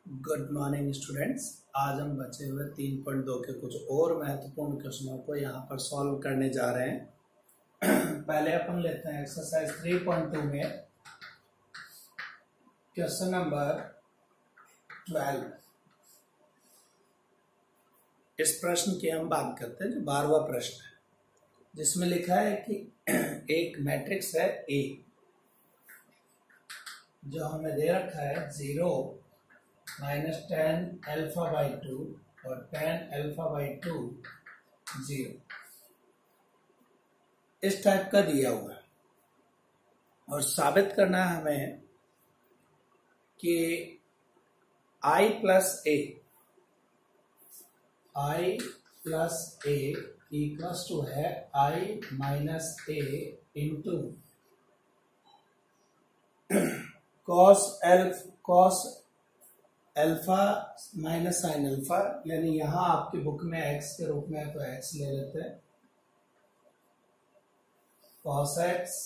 Good morning students. आज हम बचे हुए 3.2 के कुछ और महत्वपूर्ण क्वेश्चनों को यहाँ पर सॉल्व करने जा रहे हैं। पहले अपन लेते हैं एक्सरसाइज 3.2 में क्वेश्चन नंबर 12। इस प्रश्न की हम बात करते हैं जो 12वां प्रश्न है, जिसमें लिखा है कि एक मैट्रिक्स है ए जो हमें दे रखा है 0 -tan α/2 और tan α/2 0 इस टाइप का दिया हुआ है और साबित करना है हमें कि i plus A equals to है i minus A into cos alpha minus sine alpha, यानी यहां आपकी बुक में x के रूप में है तो x ले लेते हैं। cos x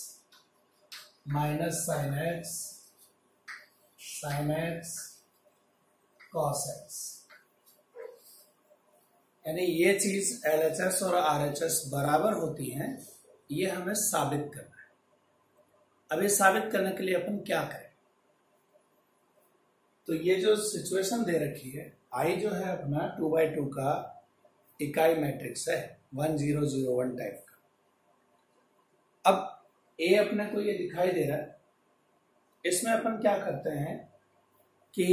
minus sine x cos x, यानी ये चीज LHS और RHS बराबर होती हैं, ये हमें साबित करना है। अब ये साबित करने के लिए अपन क्या करें? तो ये जो सिचुएशन दे रखी है, I जो है अपना 2/2 का इकाई मैट्रिक्स है, 1 0 0 1 टाइप का। अब A अपने को ये दिखाई दे रहा है, इसमें अपन क्या करते हैं कि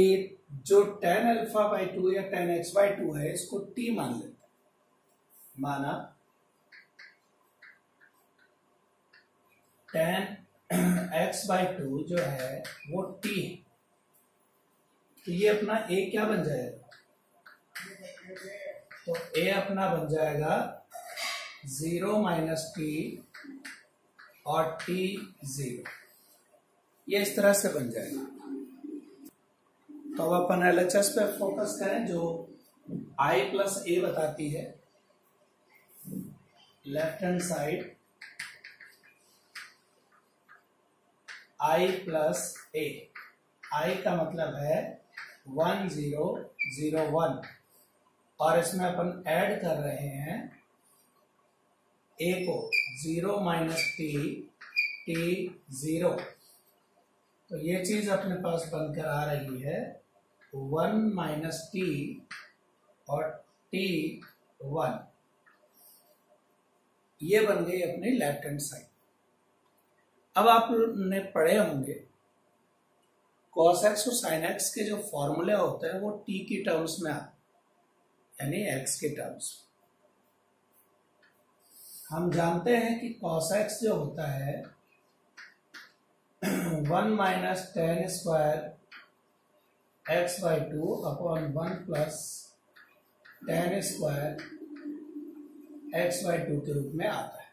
जो tan α/2 या tan x/2 है इसको t मान लेते हैं। माना tan x/2 जो है वो t है, तो ये अपना a क्या बन जाएगा? तो a अपना बन जाएगा 0 माइनस टी और t 0, ये इस तरह से बन जाएगा। तो अब अपन LHS पे फोकस करें जो i प्लस ए बताती है। Left hand side i plus A, i का मतलब है 1 0 0 1 और इसमें अपन ऐड कर रहे हैं a को 0 माइनस टी 0, तो ये चीज अपने पास बनकर आ रही है 1 माइनस टी और t 1, ये बन गई अपनी लेफ्ट हैंड साइड। अब आपने पढ़े होंगे cos x और sin x के जो फॉर्मूले होते हैं वो t की टर्म्स में आते, यानी x के टर्म्स। हम जानते हैं कि cos x जो होता है 1 minus tan square x/2 upon 1 plus tan square x/2 के रूप में आता है।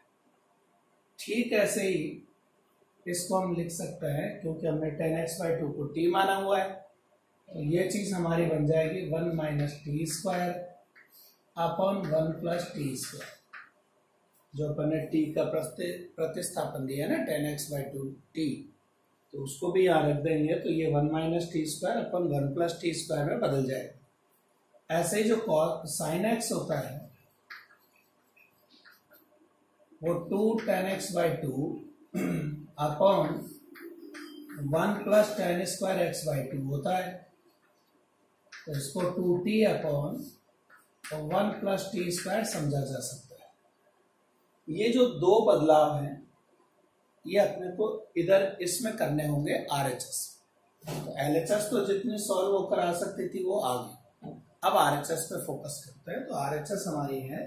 ठीक ऐसे ही इसको हम लिख सकते हैं, क्योंकि हमने tan x/2 को t माना हुआ है, तो ये चीज हमारी बन जाएगी 1 minus T square upon 1 plus T square. जो अपन ने t का प्रतिस्थापन दिया ना tan x/2 t, तो उसको भी यहाँ रख देंगे, तो ये 1 minus T square upon 1 plus T square में बदल जाएगा। ऐसे ही जो sin x होता है वो 2 tan x/2 upon 1 plus tan square x/2 होता है, तो इसको 2t upon 1 plus T square समझा जा सकता है। ये जो दो बदलाव हैं ये अपने को इधर इसमें करने होंगे RHS। तो LHS तो जितनी सॉल्व होकर आ सकती थी वो आ गई। अब RHS पे फोकस करते हैं। तो RHS हमारी है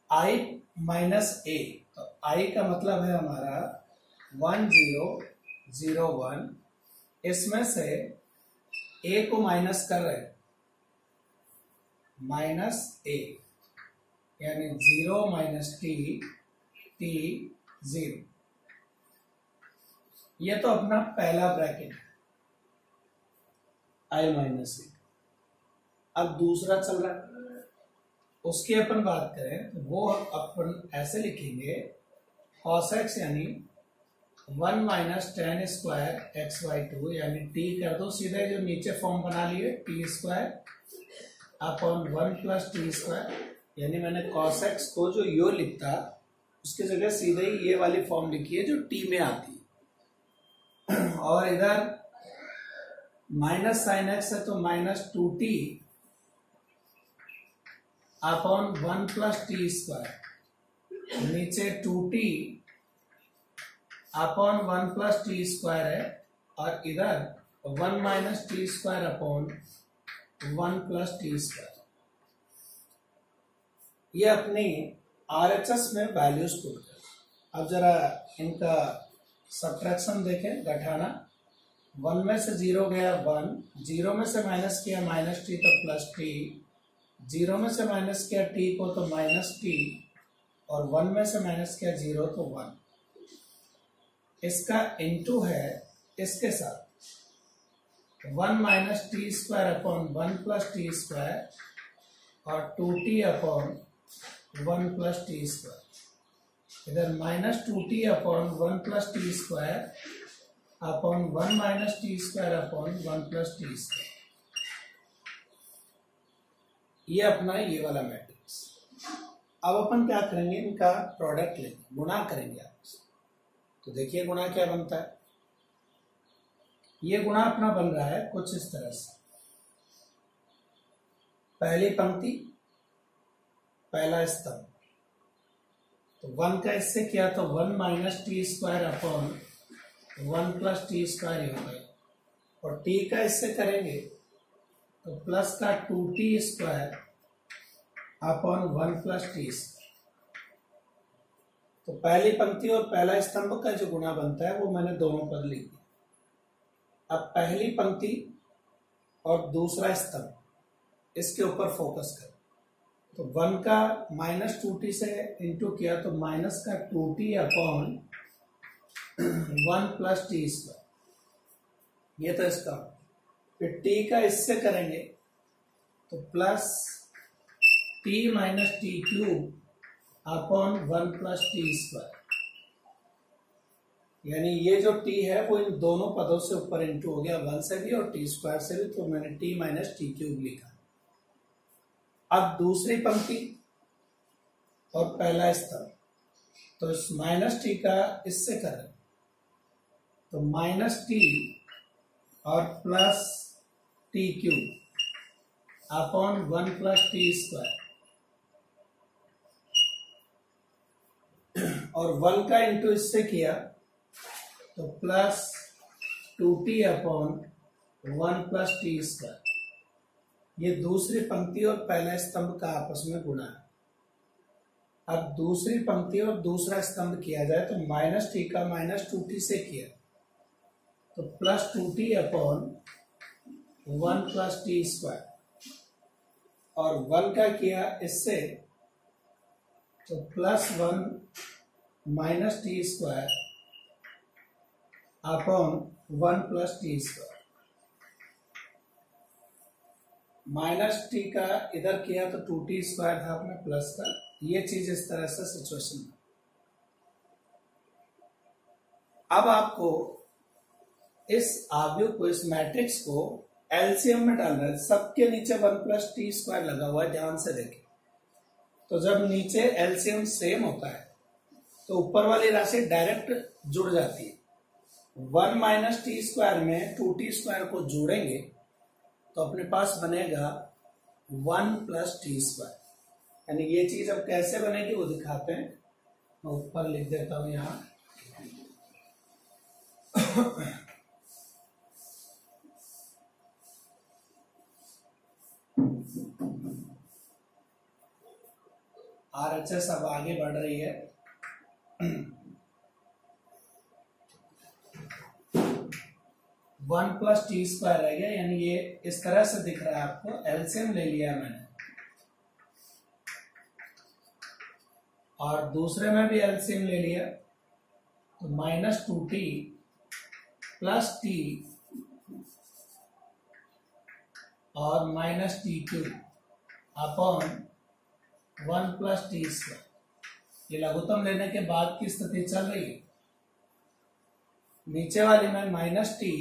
i माइनस ए, तो i का मतलब है हमारा 1 0 0 1, इसमें से a को माइनस कर रहे हैं, माइनस a, यानी 0 माइनस टी 0। ये तो अपना पहला ब्रैकेट है i माइनस ए। अब दूसरा चल रहा है, उसकी अपन बात करें तो वो अपन ऐसे लिखेंगे cos x यानी 1 minus ten square x by two, यानी टी कर दो सीधे जो नीचे फॉर्म बना लिए, T square upon 1 plus T square, यानी मैंने कॉस एक्स को जो यो लिखता उसकी जगह सीधे ही ये वाली फॉर्म लिखी है जो टी में आती है। और इधर माइनस साइन एक्स है तो minus 2t upon 1 plus T square, नीचे 2t upon 1 plus T square है, और इधर 1 minus T square upon 1 plus T square. ये अपनी आरएचएस में वैल्यूज पुट कर। अब जरा इनका सब्ट्रैक्शन देखें, घटाना। 1 में से 0 गया 1, 0 में से माइनस किया माइनस टी तो प्लस टी, 0 में से माइनस किया टी को तो माइनस टी, और 1 में से माइनस किया 0 तो 1। इसका इनटू है इसके साथ 1 minus T square upon 1 plus T square, और 2t upon 1 plus T square. इधर minus 2t upon 1 plus T square upon 1 minus T square upon 1 plus T square. ये अपना ये वाला मैट्रिक्स। अब अपन क्या करेंगे, इनका प्रोडक्ट लेंगे, गुणा करेंगे आपस। तो देखिए गुणा क्या बनता है। ये गुणा अपना बन रहा है कुछ इस तरह से। पहली पंक्ति पहला स्तंभ, तो 1 का इससे किया तो 1 minus T square upon 1 plus T square हो गए, और t का इससे करेंगे तो प्लस का 2t square upon 1 plus T square. तो पहली पंक्ति और पहला स्तंभ का जो गुणा बनता है वो मैंने दोनों पद लिख दिया। अब पहली पंक्ति और दूसरा स्तंभ इसके ऊपर फोकस कर। तो 1 का माइनस 2t से इंटू किया तो माइनस का 2t upon 1 plus T square, ये तो इसका। फिर t का इससे करेंगे तो plus t minus T cube upon 1 plus T square, यानी ये जो t है वो इन दोनों पदों से ऊपर इंटू हो गया, 1 से भी और टी स्क्वायर से भी, तो मैंने t माइनस टी क्यूब लिखा। अब दूसरी पंक्ति और पहला स्तंभ, तो इस माइनस टी का इससे करें तो माइनस टी और plus T cube upon 1 plus T square, और 1 का इंटू इससे किया तो plus 2t upon 1 plus T square. ये दूसरी पंक्ति और पहला स्तंभ का आपस में गुणा है। अब दूसरी पंक्ति और दूसरा स्तंभ किया जाए तो माइनस टी का माइनस 2t से किया तो plus 2t upon 1 plus T square, और 1 का किया इससे तो plus 1 minus T square upon 1 plus T square. Minus T का इधर किया तो 2t स्क्वायर था अपने प्लस का, ये चीज इस तरह से सिचुएशन में। अब आपको इस आव्यूह को, इस मैट्रिक्स को एलसीएम में डालना है। सबके नीचे 1 प्लस टी स्क्वायर लगा हुआ है, ध्यान से देखें। तो जब नीचे एलसीएम सेम होता है तो ऊपर वाली राशि डायरेक्ट जुड़ जाती है। 1 माइनस टी स्क्वायर में 2t स्क्वायर को जोड़ेंगे तो अपने पास बनेगा 1 प्लस टी स्क्वायर। यानी ये चीज अब कैसे बनेगी वो दिखाते हैं। मैं ऊपर लिख देता हूं यहां। आरएचएस अब आगे बढ़ रही है। 1 प्लस टी स्क्वायर रह गया, यानी ये इस तरह से दिख रहा है आपको। एलसीएम ले लिया मैंने, और दूसरे में भी एलसीएम ले लिया तो माइनस 2t प्लस टी और minus T cube upon 1 plus T square. ये लघुत्तम लेने के बाद की स्थिति चल रही है। नीचे वाली में minus T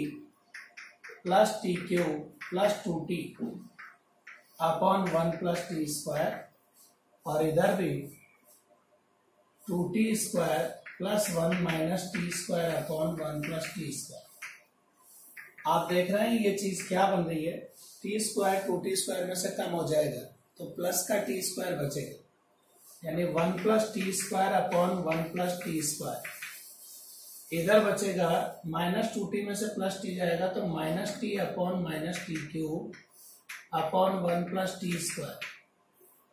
plus T cube plus 2t upon 1 plus T square, और इधर भी 2t square plus 1 minus T square upon 1 plus T square. आप देख रहे हैं ये चीज क्या बन रही है, टी स्क्वायर 2t स्क्वायर में से कम हो जाएगा तो प्लस का टी स्क्वायर बचेगा, यानी 1 plus T square upon 1 plus T square. इधर बचेगा माइनस 2t में से प्लस टी जाएगा तो minus T upon minus T cube upon 1 plus T square.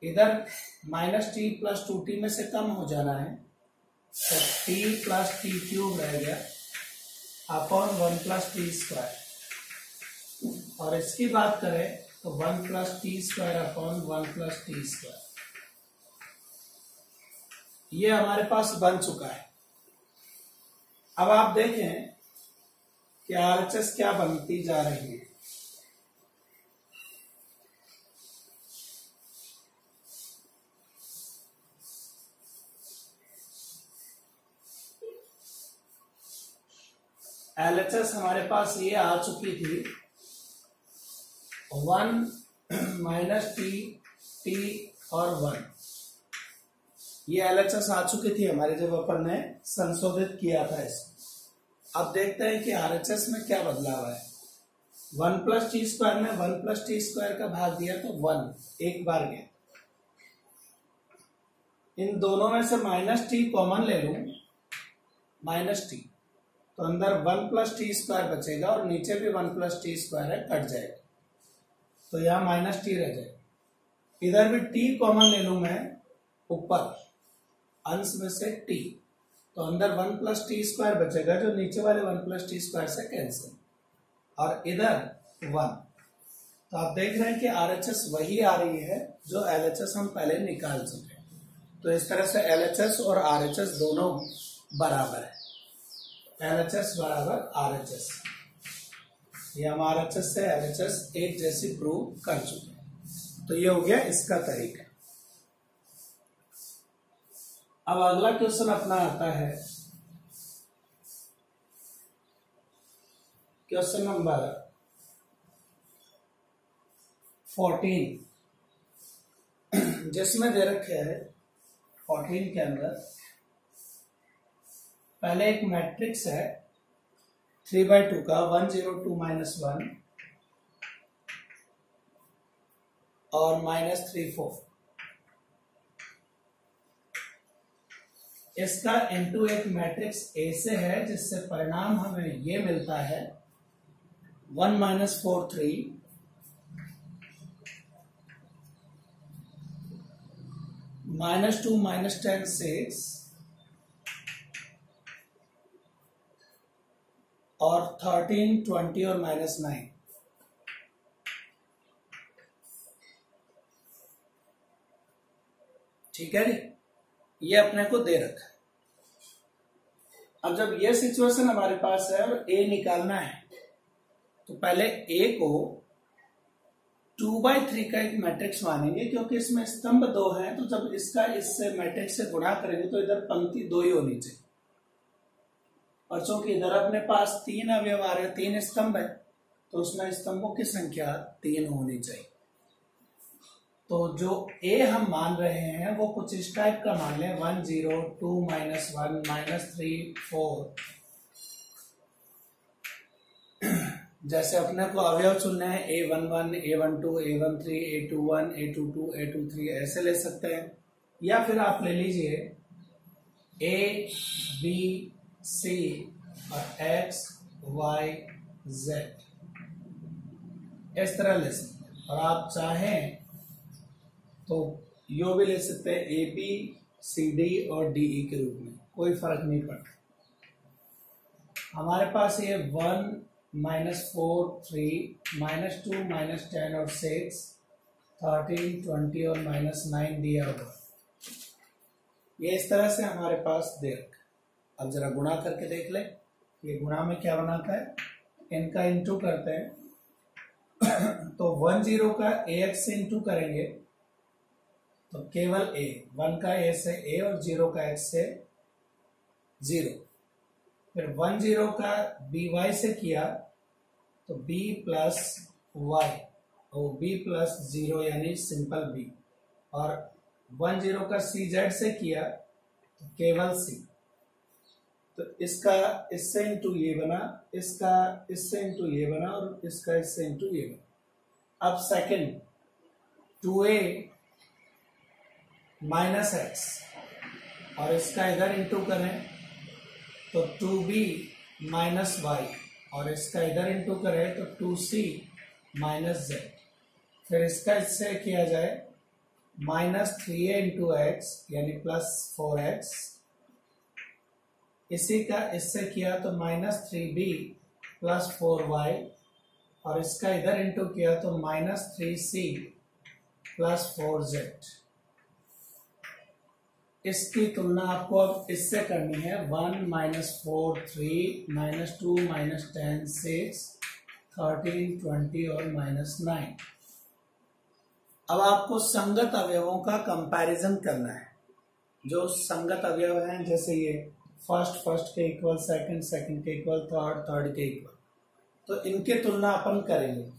इधर माइनस टी प्लस 2t में से कम हो जाना है तो टी प्लस टी क्यूब रह गया अपॉन 1 प्लस टी स्क्वायर, और इसकी बात करें तो 1 plus T square upon 1 plus T square. ये हमारे पास बन चुका है। अब आप देखें कि आरएचएस क्या बनती जा रही है। एलएचएस हमारे पास ये आ चुकी थी 1 माइनस टी टी और 1। ये एलएचएस आ चुकी थी हमारे जब अपन ने संशोधित किया था इसको। अब देखते हैं कि आरएचएस में क्या बदलाव है। 1 प्लस टी स्क्वायर में 1 प्लस टी स्क्वायर का भाग दिया तो 1 एक बार गया। इन दोनों में से माइनस टी कॉमन ले लूं, माइनस टी, तो अंदर 1 प्लस टी स्क्वायर बचेगा और नीचे भी 1 प्लस टी स्क्वायर है, कट जाएगा तो यहाँ माइनस टी रह जाएगा। इधर भी टी कॉमन ले लूं मैं ऊपर अंश में से टी, तो अंदर 1 प्लस टी स्क्वायर बचेगा जो नीचे वाले 1 प्लस टी स्क्वायर से कैंसिल, और इधर 1। तो आप देख रहे हैं कि आरएचएस वही आ रही है जो एलएचएस हम पहले निकाल चुके हैं। तो इस तरह से एलएचएस और आरएचएस दोनों बराबर है। एलएचएस बराबर आरएचएस, ये हम आरएचएस से एलएचएस एक जैसी प्रूव कर चुके हैं। तो ये हो गया इसका तरीका। अब अगला क्वेश्चन अपना आता है क्वेश्चन नंबर 14, जिसमें दे रखे है 14 के अंदर पहले एक मैट्रिक्स है 3/2 का 1 0 2 -1 और -3 4। इसका इनटू एक मैट्रिक्स ए से है जिससे परिणाम हमें ये मिलता है 1 -4 3 -2 -10 6 और 13 20 और -9। ठीक है जी, ये अपने को दे रखा है। अब जब ये सिचुएशन हमारे पास है और ए निकालना है तो पहले ए को 2/3 का एक मैट्रिक्स मानेंगे, क्योंकि इसमें स्तंभ 2 है। तो जब इसका इससे मैट्रिक्स से गुणा करेंगे तो इधर पंक्ति 2 ही होनी चाहिए, और चूंकि इधर अपने पास 3 अवयव आ रहे, 3 स्तंभ है, तो उसमें स्तंभों की संख्या 3 होनी चाहिए। तो जो ए हम मान रहे हैं वो कुछ इस टाइप का मान लें 1 0 2 -1 -3 4। जैसे अपने को अवयव चुनने हैं A11 A12 A13 A21 A22 A23, ऐसे ले सकते हैं, या फिर आप ले लीजिए A B C और X Y Z, इस तरह ले सकते हैं। और आप चाहें तो यो भी ले सकते हैं A B C D और D E के रूप में, कोई फर्क नहीं पड़ता। हमारे पास ये 1 -4 3 -2 -10 और 6 13 20 और -9 दिया हुआ, ये इस तरह से हमारे पास दे रखा। अब जरा गुणा करके देख ले, ये गुणा में क्या बनाता है, इनका इंटू करते हैं। तो 1 0 का AX से इंटू करेंगे तो केवल A, 1 का A से A और 0 का X से 0। फिर 1 0 का बी वाई से किया तो b प्लस वाई और b प्लस 0 यानी सिंपल b, और 1 0 का सी जेड से किया तो केवल c। तो इसका इससे इंटू ये बना, इसका इससे इंटू ये बना और इसका इससे इंटू ये बना। अब सेकंड 2a माइनस एक्स और इसका इधर इंटू करें तो 2b माइनस वाई और इसका इधर इंटू करें तो 2c माइनस जेड। फिर इसका इससे किया जाए माइनस 3a इंटू एक्स यानी प्लस 4x, इसी का इससे किया तो माइनस 3b प्लस 4y और इसका इधर इंटू किया तो माइनस 3c प्लस 4z। इसकी तुलना आपको अब इससे करनी है 1 माइनस 4 3 माइनस 2 माइनस 10 6 13 20 और माइनस 9। अब आपको संगत अवयवों का कंपैरिजन करना है। जो संगत अवयव हैं जैसे ये फर्स्ट के इक्वल, सेकंड के इक्वल, थर्ड के इक्वल, तो इनके तुलना अपन करेंगे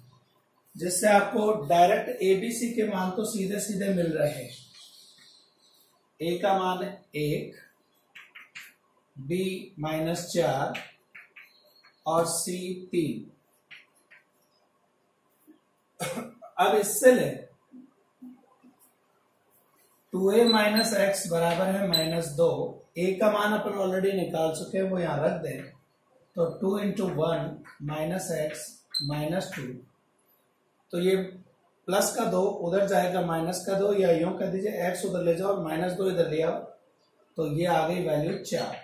जिससे आपको डायरेक्ट एबीसी के मान तो सीधे सीधे मिल रहे हैं। ए का मान 1, बी माइनस 4 और सी 3। अब इससे ले 2a माइनस एक्स बराबर है माइनस 2। ए का मान अपन ऑलरेडी निकाल चुके हैं, वो यहां रख दें तो 2 इंटू 1 माइनस एक्स माइनस 2, तो ये प्लस का 2 उधर जाएगा माइनस का 2, या यूं कर दीजिए एक्स उधर ले जाओ और माइनस 2 इधर ले आओ तो ये आ गई वैल्यू 4।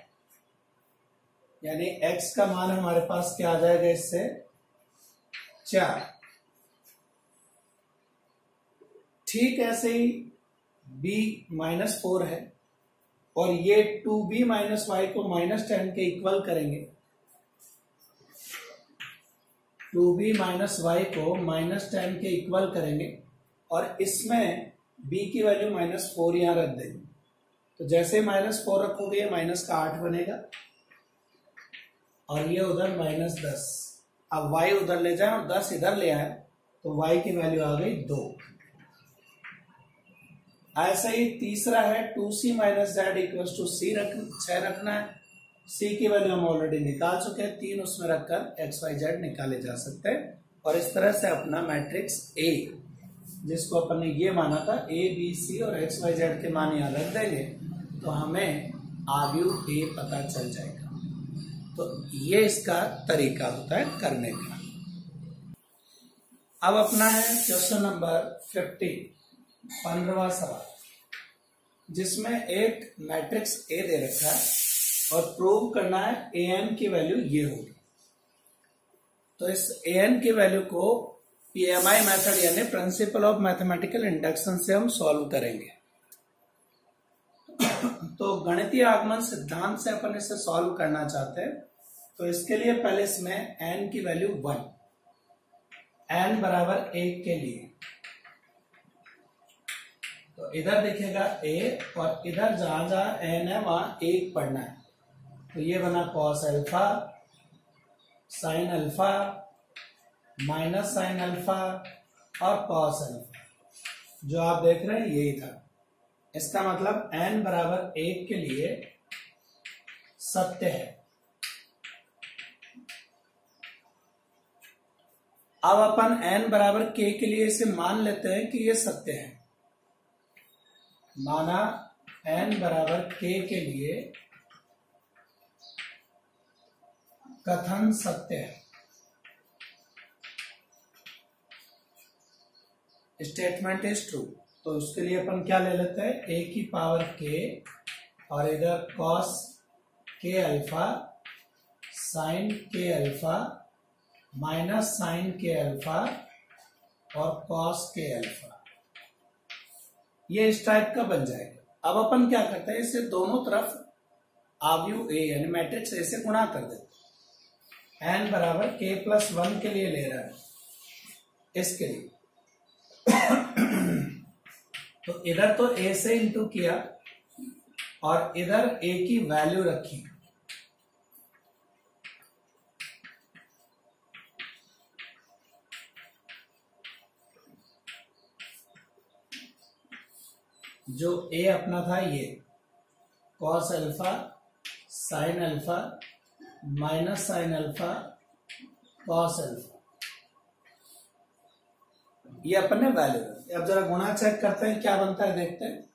यानी एक्स का मान हमारे पास क्या आ जाएगा इससे 4। ठीक ऐसे ही b माइनस 4 है और ये 2b माइनस वाई को माइनस 10 के इक्वल करेंगे। 2b माइनस वाई को माइनस 10 के इक्वल करेंगे और इसमें b की वैल्यू माइनस 4 यहां रख देंगे। तो जैसे माइनस 4 रखोगे माइनस का 8 बनेगा और ये उधर माइनस 10। अब y उधर ले जाए और 10 इधर ले आए तो y की वैल्यू आ गई 2। ऐसा ही तीसरा है 2c minus Z equal to 6 रखना है। c की वैल्यू हम ऑलरेडी निकाल चुके हैं, 3 उसमें रखकर एक्स वाई जेड निकाले जा सकते हैं। और इस तरह से अपना मैट्रिक्स A जिसको अपन ने ये माना था a b c और एक्स वाई जेड के मान यहाँ रख देंगे तो हमें आव्यूह A पता चल जाएगा। तो ये इसका तरीका होता है करने का। अब अपना है क्वेश्चन नंबर 15वां सवाल, जिसमें एक मैट्रिक्स A दे रखा है और प्रूव करना है an की वैल्यू ये होगी। तो इस an की वैल्यू को PMI मेथड यानी प्रिंसिपल ऑफ मैथमेटिकल इंडक्शन से हम सॉल्व करेंगे। तो गणितीय आगमन सिद्धांत से अपन इसे सॉल्व करना चाहते हैं। तो इसके लिए पहले इसमें n की वैल्यू 1, n बराबर 1 के लिए तो इधर दिखेगा a और इधर जहां जहां n है वहां 1 पढ़ना है। तो ये बना cos alpha, sine alpha, minus sine alpha और कॉस अल्फा, जो आप देख रहे हैं यही था। इसका मतलब n बराबर 1 के लिए सत्य है। अब अपन n बराबर k के लिए इसे मान लेते हैं कि ये सत्य है। माना n बराबर k के लिए कथन सत्य है, स्टेटमेंट इज ट्रू। तो उसके लिए अपन क्या ले लेते हैं a की पावर k और इधर cos k alpha, sine k alpha, minus sine k alpha और cos k अल्फा। ये इस टाइप का बन जाएगा। अब अपन क्या करते हैं, इसे दोनों तरफ आव्यूह A यानी मैट्रिक्स A से गुणा कर देते हैं। n बराबर k प्लस 1 के लिए ले रहा है, इसके लिए तो इधर तो A से इंटू किया और इधर A की वैल्यू रखी। जो ए अपना था ये cos alpha sine alpha minus sine alpha cos alpha, ये अपन ने वैल्यू। अब जरा गुणा चेक करते हैं क्या बनता है, देखते हैं।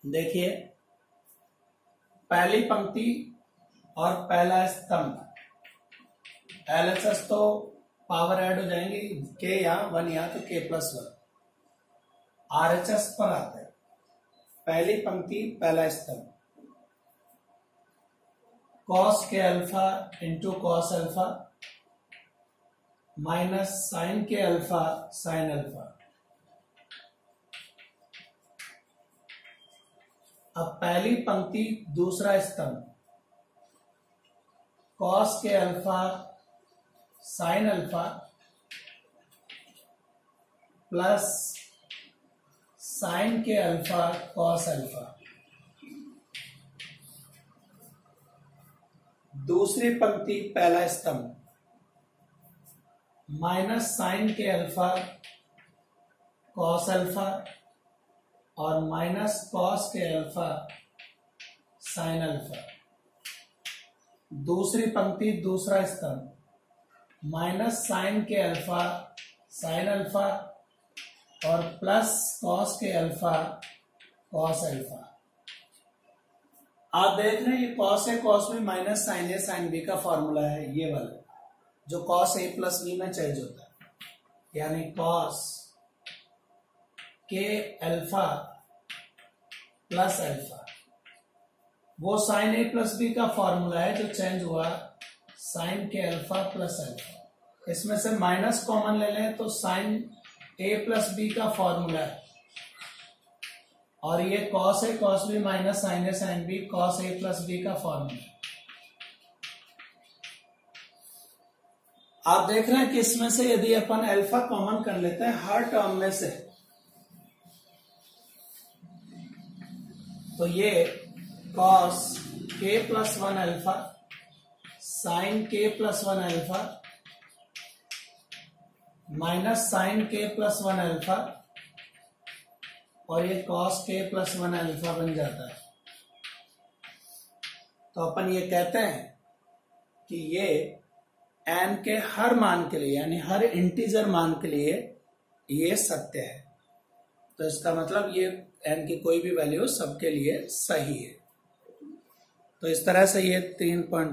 देखिए पहली पंक्ति और पहला स्तंभ LHS तो पावर ऐड हो जाएंगे, के या 1 या तो k+1 RHS पर आता है। पहली पंक्ति पहला स्तंभ cos k alpha into cos alpha minus sine k alpha sine alpha. अब पहली पंक्ति दूसरा स्तंभ cos k alpha sine alpha plus sine k alpha cos alpha. दूसरी पंक्ति पहला स्तंभ minus sine k alpha cos alpha और minus cos k alpha sine alpha. दूसरी पंक्ति दूसरा स्तंभ minus sine k alpha sine alpha और plus cos k alpha cos alpha. आप देख रहे हैं ये कॉस है, कॉस में माइनस साइन ए साइन बी का फॉर्मूला है, ये वाला जो कॉस ए प्लस बी में चेंज होता है, यानी cos k alpha plus alpha. वो साइन ए प्लस बी का फॉर्मूला है जो चेंज हुआ sign k alpha plus alpha. इसमें से माइनस कॉमन ले लें तो साइन ए प्लस बी का फॉर्मूला है, और ये cos A cos B minus sign A sine B cos A plus B का फॉर्मूला है। आप देख रहे हैं कि इसमें से यदि अपन अल्फा कॉमन कर लेते हैं हर टर्म में से, तो ये cos k+1 alpha sine k+1 alpha minus sine k+1 alpha और ये कॉस k+1 अल्फा बन जाता है। तो अपन ये कहते हैं कि ये n के हर मान के लिए यानी हर इंटीजर मान के लिए ये सत्य है। तो इसका मतलब ये n की कोई भी वैल्यू सबके लिए सही है। तो इस तरह से ये 3.2